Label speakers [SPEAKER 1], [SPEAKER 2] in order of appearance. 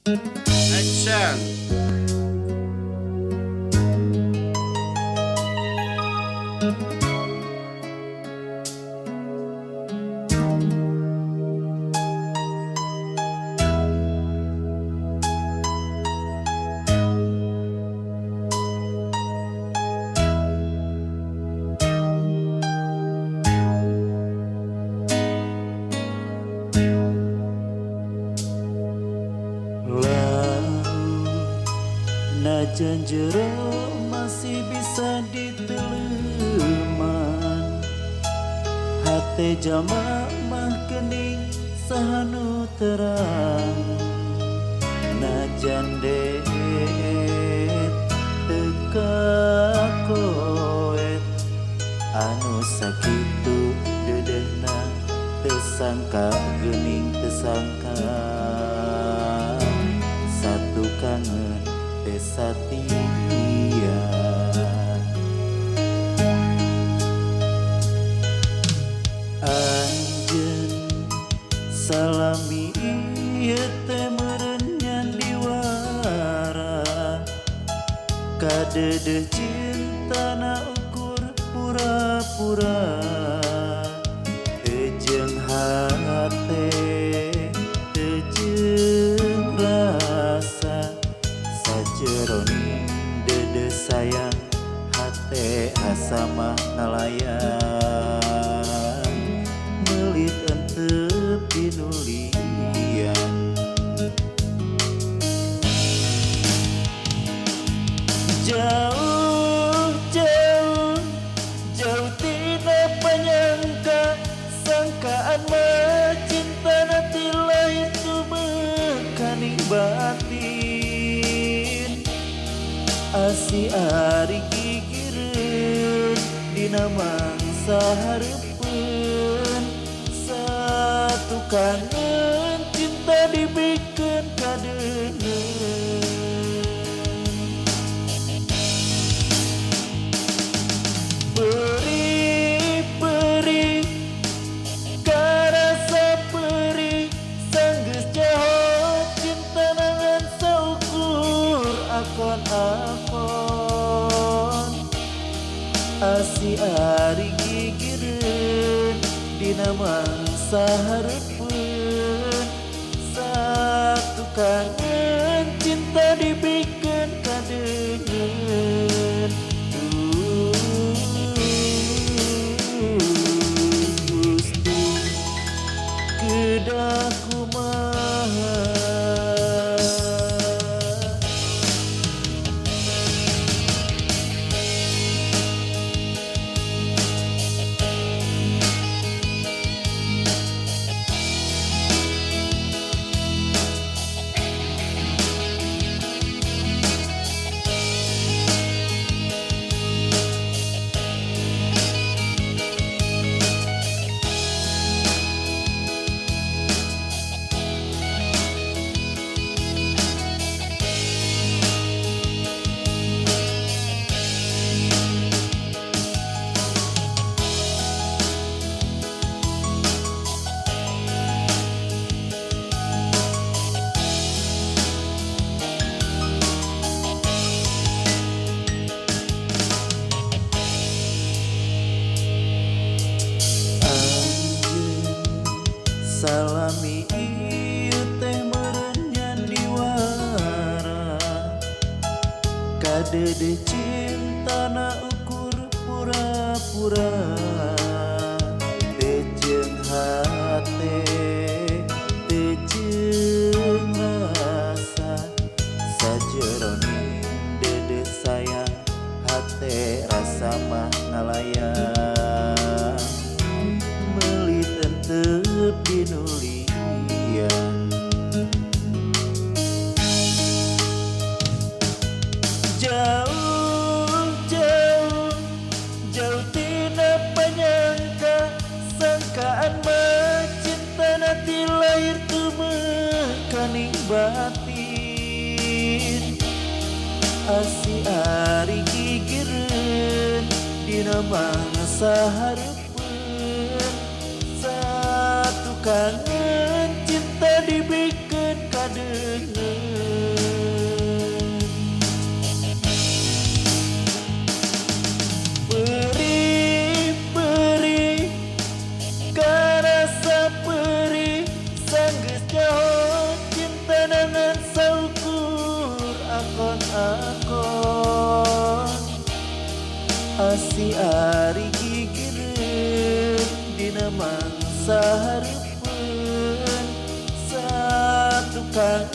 [SPEAKER 1] Action.
[SPEAKER 2] Najan jero masih bisa diteleman, hati jamak mah kening sahanu terang. Najan det teka koet anu sakitu dedehna tersangka gening tersangka satu kangen Satya. Anjeun salami ieu teh meureun nyan diwara, kadedeh cintana ukur pura-pura, teu jeung hate teu jeung rasa. Sajeroning dede sayang hate asa mah ngalayan, meuli teu pinulian. Jauh jauh jauh tina panyangka, sangkaan mah cintana ti lain tumuh kaning batin. Asi ari gigireun dina mangsa hareupeun, satu kangen cinta dibikeun kadeungeun. Perih-perih karasa perih, sanggeus jaho cinta nangan saukur akon-akon. Asi ari gigireun dina mangsa hareupeun, satu kangen cinta dibikeun kadeungeun. Gusti kedah kumaha. Salami ieu teh meureun nyan diwara, kadedeh cintana ukur pura-pura, teu jeung hate teu jeung rasa. Sajeroning dede sayang hate rasa mah ngalayan, meuli teu pinulian. Jauh jauh jauh tina panyangka, sangkaan mah cintana ti lair tumuh kaning batin. Asi ari gigireun dina mangsa hareupeun, satu kangen cinta dibikeun kadeungeun. ari gigireun dina mangsa hareupeun satukang